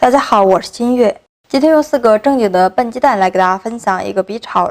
大家好，我是新月。今天用4个正经的笨鸡蛋来给大家分享一个比炒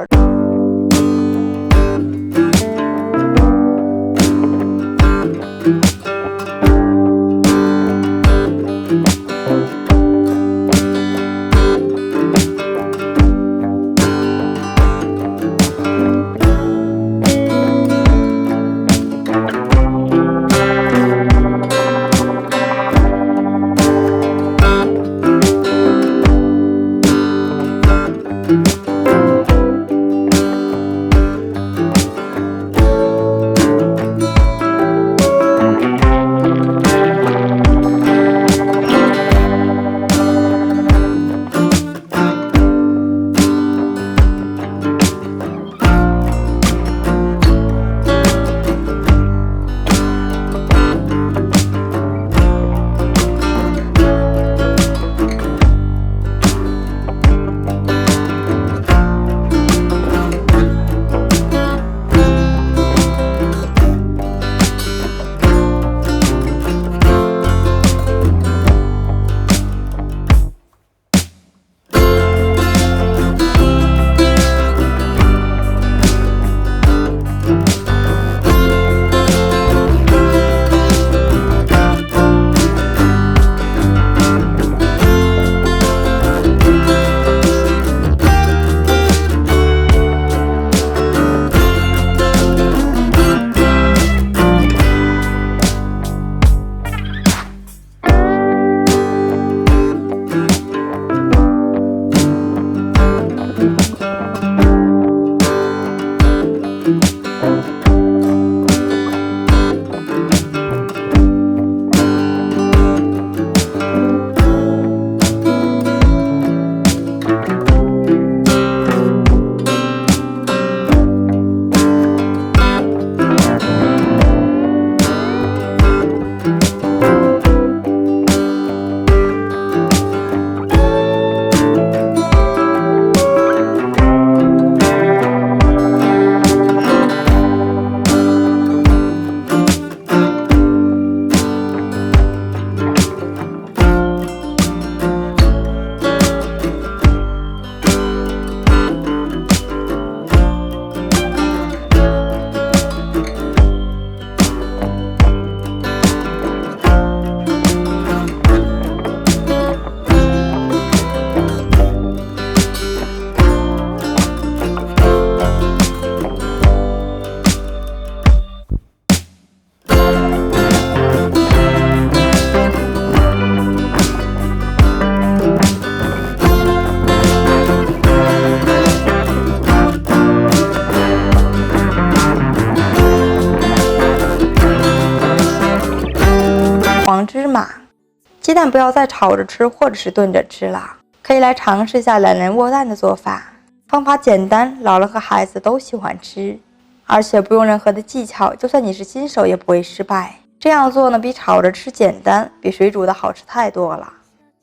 黄芝麻。鸡蛋不要再炒着吃或者是炖着吃了，可以来尝试一下懒人卧蛋的做法。方法简单，老人和孩子都喜欢吃，而且不用任何的技巧，就算你是新手也不会失败。这样做呢，比炒着吃简单，比水煮的好吃太多了。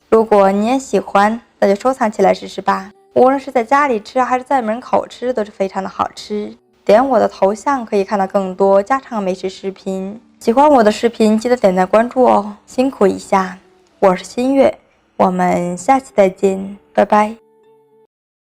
如果你也喜欢，那就收藏起来试试吧。无论是在家里吃还是在门口吃，都是非常的好吃。点我的头像可以看到更多家常美食视频。喜欢我的视频记得点赞关注哦，辛苦一下。我是新月，我们下期再见，拜拜。